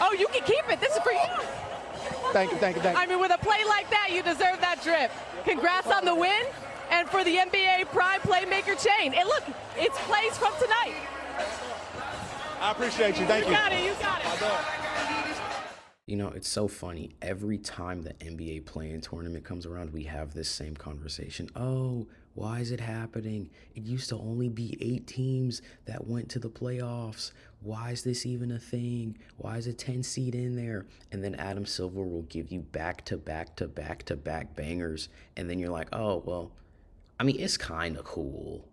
Oh, you can keep it. This is for you. Thank you. I mean, with a play like that, you deserve that drip. Congrats on the win, and for the NBA Prime Playmaker chain. And look, it's plays from tonight. I appreciate you. Thank you. You got it. You know, it's so funny. Every time the NBA play-in tournament comes around, we have this same conversation. Oh, why is it happening? It used to only be 8 teams that went to the playoffs. Why is this even a thing? Why is a 10 seed in there? And then Adam Silver will give you back-to-back bangers. And then you're like, oh, well, I mean, it's kind of cool.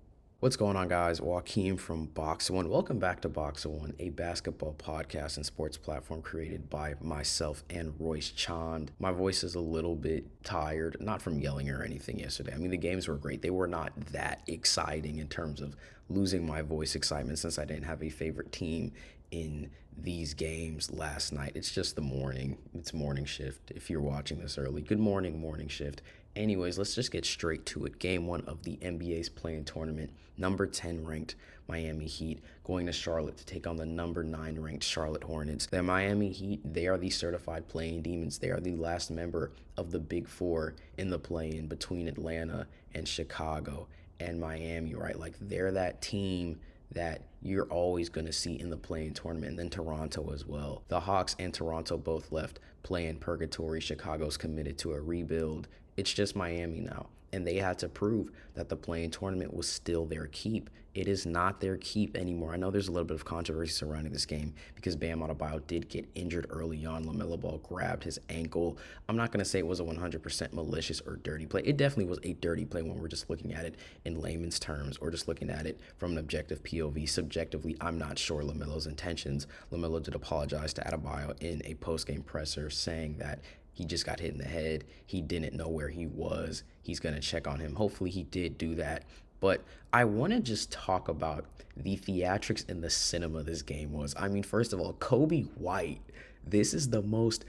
What's going on, guys? Joachim from BoxInOne. Welcome back to BoxInOne, a basketball podcast and sports platform created by myself and roischand. My voice is a little bit tired, not from yelling or anything yesterday. I mean, the games were great. They were not that exciting in terms of losing my voice excitement since I didn't have a favorite team in these games last night. It's just the morning. It's morning shift. If you're watching this early, good morning, morning shift. Anyways, let's just get straight to it. Game 1 of the NBA's play-in tournament. Number 10 ranked Miami Heat going to Charlotte to take on the number 9 ranked Charlotte Hornets. The Miami Heat, they are the certified play-in demons. They are the last member of the Big Four in the play-in between Atlanta and Chicago and Miami, right? Like, they're that team that you're always going to see in the play-in tournament, and then Toronto as well. The Hawks and Toronto both left play-in purgatory. Chicago's committed to a rebuild. It's just Miami now, and they had to prove that the play-in tournament was still their keep. It is not their keep anymore. I know there's a little bit of controversy surrounding this game because Bam Adebayo did get injured early on. LaMelo Ball grabbed his ankle. I'm not going to say it was a 100% malicious or dirty play. It definitely was a dirty play when we're just looking at it in layman's terms or just looking at it from an objective POV. Subjectively, I'm not sure LaMelo's intentions. LaMelo did apologize to Adebayo in a post-game presser saying that he just got hit in the head. He didn't know where he was. He's going to check on him. Hopefully he did do that. But I want to just talk about the theatrics and the cinema this game was. I mean, first of all, Kobe White. This is the most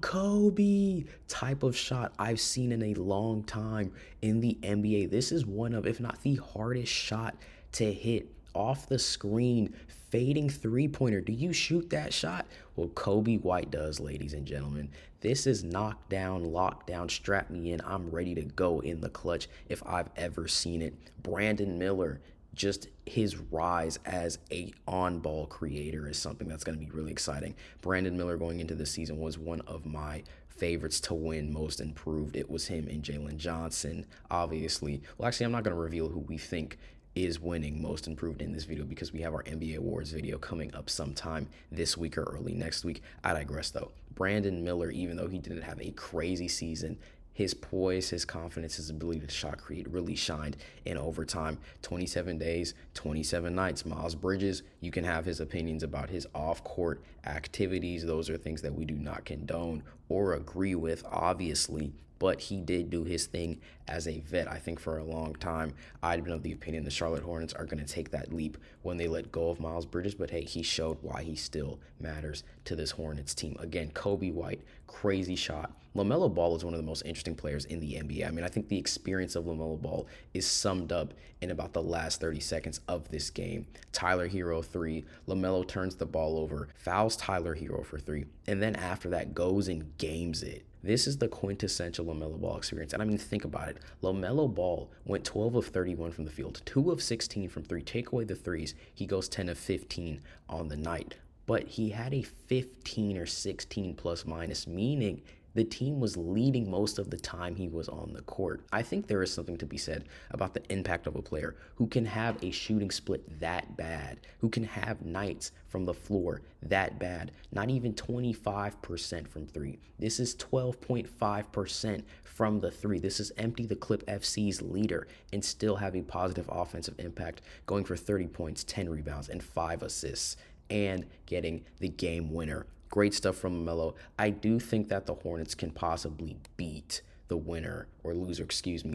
Kobe type of shot I've seen in a long time in the NBA. This is one of, if not the hardest shot to hit off the screen, fading three-pointer. Do you shoot that shot? Well, Kobe White does, ladies and gentlemen. This is knockdown, lockdown, strap me in. I'm ready to go in the clutch if I've ever seen it. Brandon Miller, just his rise as a on-ball creator is something that's going to be really exciting. Brandon Miller going into the season was one of my favorites to win most improved. It was him and Jalen Johnson, obviously. Well, actually, I'm not going to reveal who we think is winning most improved in this video because we have our NBA awards video coming up sometime this week or early next week. I digress though. Brandon Miller, even though he didn't have a crazy season, his poise, his confidence, his ability to shot create really shined in overtime. 27 days, 27 nights. Miles Bridges, you can have his opinions about his off-court activities. Those are things that we do not condone or agree with, obviously. But he did do his thing as a vet. I think for a long time, I'd been of the opinion the Charlotte Hornets are going to take that leap when they let go of Miles Bridges. But hey, he showed why he still matters to this Hornets team. Again, Kobe White, crazy shot. LaMelo Ball is one of the most interesting players in the NBA. I mean, I think the experience of LaMelo Ball is summed up in about the last 30 seconds of this game. Tyler Hero 3, LaMelo turns the ball over, fouls Tyler Hero for 3, and then after that goes and games it. This is the quintessential LaMelo Ball experience. And I mean, think about it. LaMelo Ball went 12 of 31 from the field, 2 of 16 from 3. Take away the threes, he goes 10 of 15 on the night. But he had a 15 or 16 plus minus, meaning the team was leading most of the time he was on the court. I think there is something to be said about the impact of a player who can have a shooting split that bad, who can have nights from the floor that bad, not even 25% from 3. This is 12.5% from the 3. This is Empty the Clip FC's leader and still have a positive offensive impact, going for 30 points, 10 rebounds, and 5 assists, and getting the game winner. Great stuff from LaMelo. I do think that the Hornets can possibly beat the winner or loser,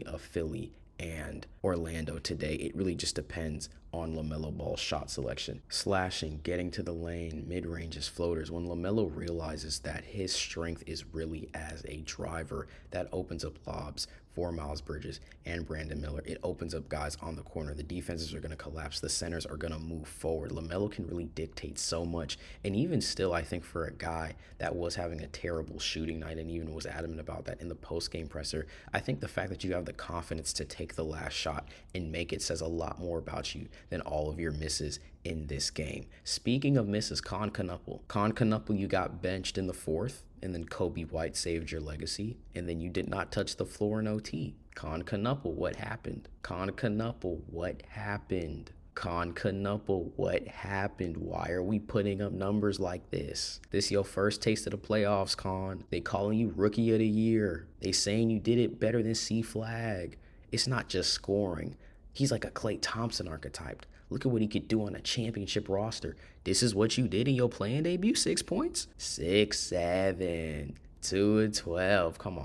of Philly and Orlando today. It really just depends on LaMelo Ball's shot selection. Slashing, getting to the lane, mid-ranges, floaters. When LaMelo realizes that his strength is really as a driver, that opens up lobs for Miles Bridges and Brandon Miller. It opens up guys on the corner. The defenses are going to collapse. The centers are going to move forward. LaMelo can really dictate so much. And even still, I think for a guy that was having a terrible shooting night and even was adamant about that in the post-game presser, I think the fact that you have the confidence to take the last shot and make it says a lot more about you than all of your misses in this game. Speaking of misses, Con Knuckle, you got benched in the fourth, and then Kobe White saved your legacy, and then you did not touch the floor in OT. Con Knuckle, what happened? Con Knuckle, what happened? Con Knuckle, what happened? Why are we putting up numbers like this? This your first taste of the playoffs, Con. They calling you Rookie of the Year. They saying you did it better than C-Flag. It's not just scoring. He's like a Klay Thompson archetype. Look at what he could do on a championship roster. This is what you did in your playing debut, 6 points? 6-7, 2-12. Come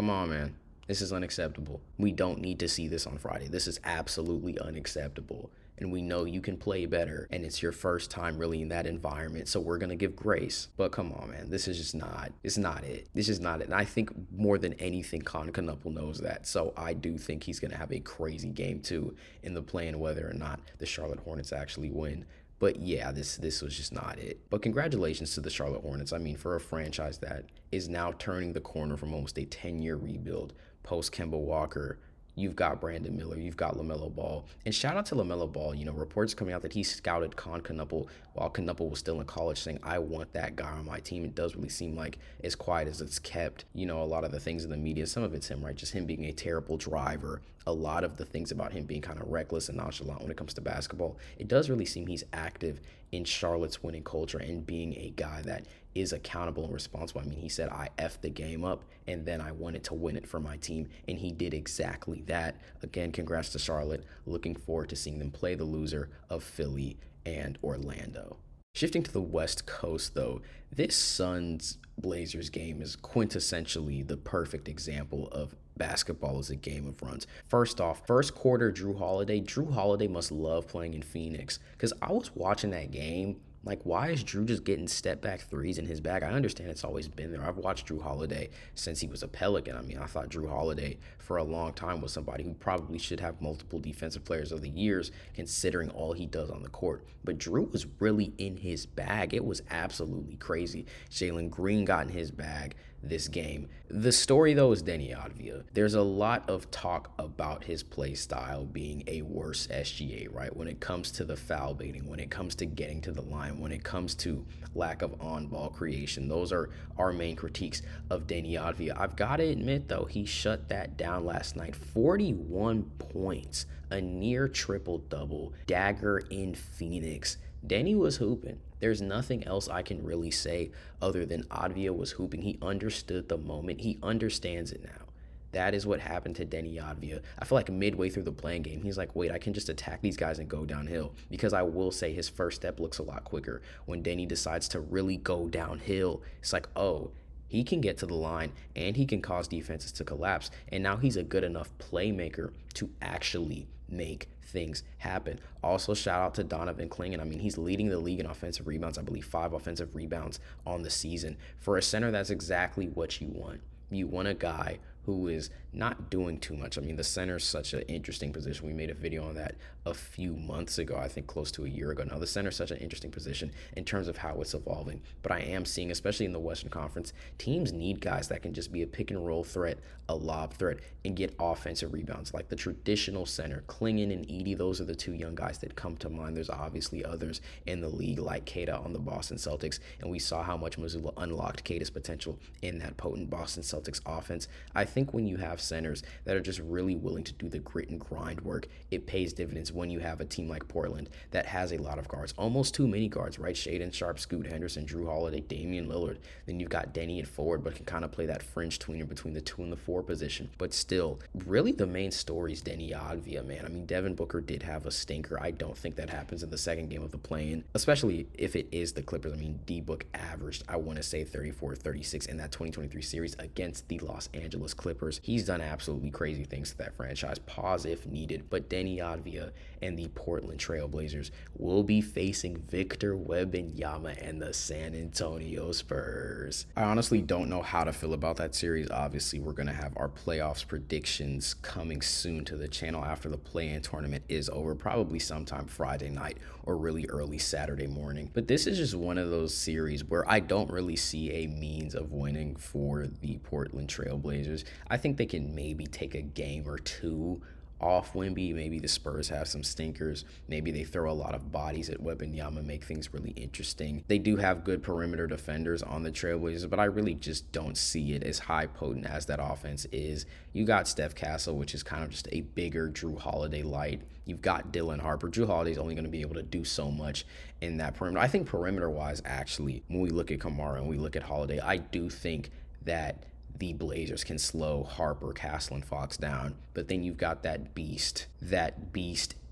on, man. This is unacceptable. We don't need to see this on Friday. This is absolutely unacceptable. And we know you can play better, and it's your first time really in that environment, so we're going to give grace. But come on, man, this is just not, it's not it. This is not it. And I think more than anything, Con Knuckle knows that. So I do think he's going to have a crazy game, too, in the play-in, whether or not the Charlotte Hornets actually win. But yeah, this was just not it. But congratulations to the Charlotte Hornets. I mean, for a franchise that is now turning the corner from almost a 10-year rebuild, post Kemba Walker, you've got Brandon Miller, you've got LaMelo Ball. And shout out to LaMelo Ball. You know, reports coming out that he scouted Con Knuckle while Knuckle was still in college, saying, I want that guy on my team. It does really seem like as quiet as it's kept. You know, a lot of the things in the media, some of it's him, right? Just him being a terrible driver. A lot of the things about him being kind of reckless and nonchalant when it comes to basketball. It does really seem he's active in Charlotte's winning culture and being a guy that is accountable and responsible. I mean, he said, I effed the game up, and then I wanted to win it for my team, and he did exactly that. Again, congrats to Charlotte. Looking forward to seeing them play the loser of Philly and Orlando. Shifting to the West Coast, though, this Suns Blazers game is quintessentially the perfect example of basketball as a game of runs. First off, first quarter, Drew Holiday must love playing in Phoenix, because I was watching that game. Like, why is Drew just getting step back threes in his bag? I understand it's always been there. I've watched Drew Holiday since he was a Pelican. I mean, I thought Drew Holiday for a long time was somebody who probably should have multiple defensive players of the years, considering all he does on the court. But Drew was really in his bag. It was absolutely crazy. Jalen Green got in his bag this game. The story, though, is Deni Avdija. There's a lot of talk about his play style being a worse SGA, right? When it comes to the foul baiting, when it comes to getting to the line, when it comes to lack of on-ball creation. Those are our main critiques of Deni Avdija. I've got to admit, though, he shut that down last night. 41 points, a near triple-double, dagger in Phoenix. Deni was hooping. There's nothing else I can really say other than Avdija was hooping. He understood the moment. He understands it now. That is what happened to Deni Avdija. I feel like midway through the playing game, he's like, wait, I can just attack these guys and go downhill. Because I will say his first step looks a lot quicker. When Deni decides to really go downhill, it's like, oh, he can get to the line and he can cause defenses to collapse. And now he's a good enough playmaker to actually make things happen. Also, shout out to Donovan Clingan. I mean, he's leading the league in offensive rebounds. I believe 5 offensive rebounds on the season. For a center, that's exactly what you want. You want a guy who is not doing too much. I mean, the center is such an interesting position. We made a video on that a few months ago, I think close to a year ago. Now, the center is such an interesting position in terms of how it's evolving. But I am seeing, especially in the Western Conference, teams need guys that can just be a pick and roll threat, a lob threat, and get offensive rebounds. Like the traditional center, Clingan and Edey, those are the 2 young guys that come to mind. There's obviously others in the league like Keita on the Boston Celtics, and we saw how much Mazzulla unlocked Keita's potential in that potent Boston Celtics offense. I think when you have centers that are just really willing to do the grit and grind work, it pays dividends when you have a team like Portland that has a lot of guards, almost too many guards, right? Shaedon Sharpe, Scoot Henderson, Drew Holiday, Damian Lillard. Then you've got Deni at forward, but can kind of play that fringe tweener between the 2 and the 4 position. But still, really the main story is Deni Avdija, man. I mean, Devin Booker did have a stinker. I don't think that happens in the second game of the play-in, especially if it is the Clippers. I mean, D-Book averaged, I want to say 34-36 in that 2023 series against the Los Angeles Clippers. Clippers. He's done absolutely crazy things to that franchise. Pause if needed. But Deni Avdija and the Portland Trail Blazers will be facing Victor Wembanyama and the San Antonio Spurs. I honestly don't know how to feel about that series. Obviously, we're going to have our playoffs predictions coming soon to the channel after the play-in tournament is over, probably sometime Friday night or really early Saturday morning. But this is just one of those series where I don't really see a means of winning for the Portland Trail Blazers. I think they can maybe take a game or two off Wemby. Maybe the Spurs have some stinkers. Maybe they throw a lot of bodies at Wembanyama, make things really interesting. They do have good perimeter defenders on the Trailblazers, but I really just don't see it as high potent as that offense is. You got Steph Castle, which is kind of just a bigger Drew Holiday light. You've got Dylan Harper. Drew Holiday's only going to be able to do so much in that perimeter. I think perimeter-wise, actually, when we look at Kamara and we look at Holiday, I do think that the Blazers can slow Harper, Castle, and Fox down. But then you've got that beast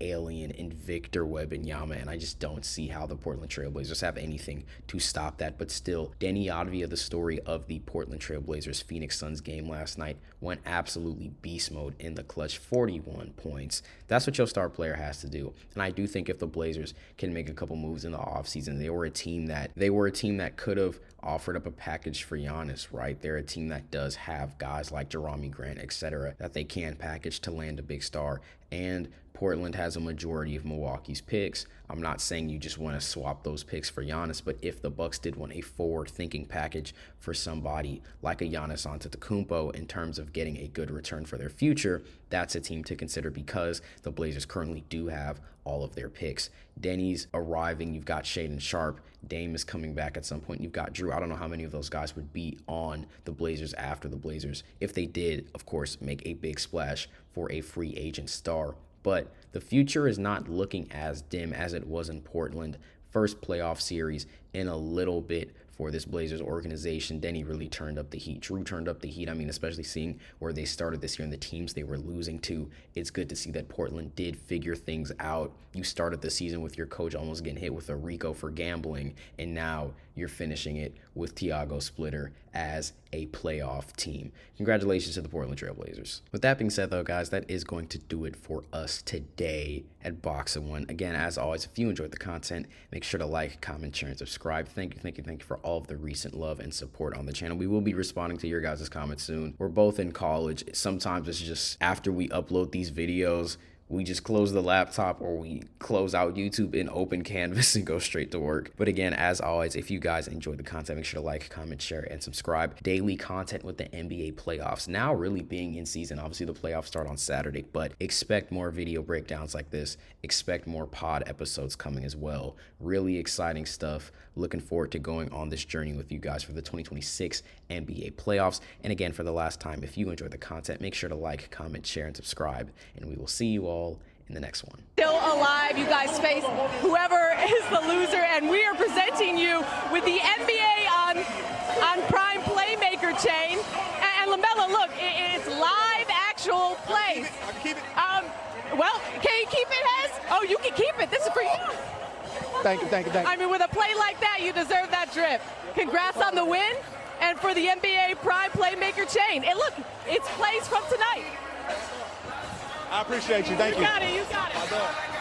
alien in Victor Wembanyama, and I just don't see how the Portland Trail Blazers have anything to stop that. But still, Deni Avdija, the story of the Portland Trail Blazers Phoenix Suns game last night, went absolutely beast mode in the clutch, 41 points. That's what your star player has to do. And I do think if the Blazers can make a couple moves in the offseason, they were a team that could have offered up a package for Giannis, right? They're a team that does have guys like Jerami Grant, etc., that they can package to land a big star. And Portland has a majority of Milwaukee's picks. I'm not saying you just want to swap those picks for Giannis, but if the Bucks did want a forward-thinking package for somebody like a Giannis Antetokounmpo in terms of getting a good return for their future, that's a team to consider because the Blazers currently do have all of their picks. Denny's arriving. You've got Shaedon Sharpe. Dame is coming back at some point. You've got Drew. I don't know how many of those guys would be on the Blazers after the Blazers, if they did, of course, make a big splash for a free agent star. But the future is not looking as dim as it was in Portland. First playoff series in a little bit for this Blazers organization. Deni really turned up the heat. Drew turned up the heat. I mean, especially seeing where they started this year and the teams they were losing to. It's good to see that Portland did figure things out. You started the season with your coach almost getting hit with a RICO for gambling, and now you're finishing it with Tiago Splitter as a playoff team. Congratulations to the Portland Trail Blazers. With that being said, though, guys, that is going to do it for us today at BoxInOne. Again, as always, if you enjoyed the content, make sure to like, comment, share, and subscribe. Thank you for all of the recent love and support on the channel. We will be responding to your guys' comments soon. We're both in college. Sometimes it's just after we upload these videos, we just close the laptop or we close out YouTube in open canvas and go straight to work. But again, as always, if you guys enjoyed the content, make sure to like, comment, share, and subscribe. Daily content with the NBA playoffs now really being in season. Obviously, the playoffs start on Saturday, but expect more video breakdowns like this. Expect more pod episodes coming as well. Really exciting stuff. Looking forward to going on this journey with you guys for the 2026 NBA playoffs. And again, for the last time, if you enjoyed the content, make sure to like, comment, share, and subscribe. And we will see you all in the next one. Still alive. You guys face whoever is the loser, and we are presenting you with the NBA on Prime Playmaker chain. And LaMelo, look, it's live actual play. I can keep it. Well, can you keep it, Hez? Oh, you can keep it. This is for you. Thank you. I mean, with a play like that, you deserve that drip. Congrats on the win, and for the NBA Prime Playmaker chain. And look, it's plays from tonight. I appreciate you. Thank you. You got it.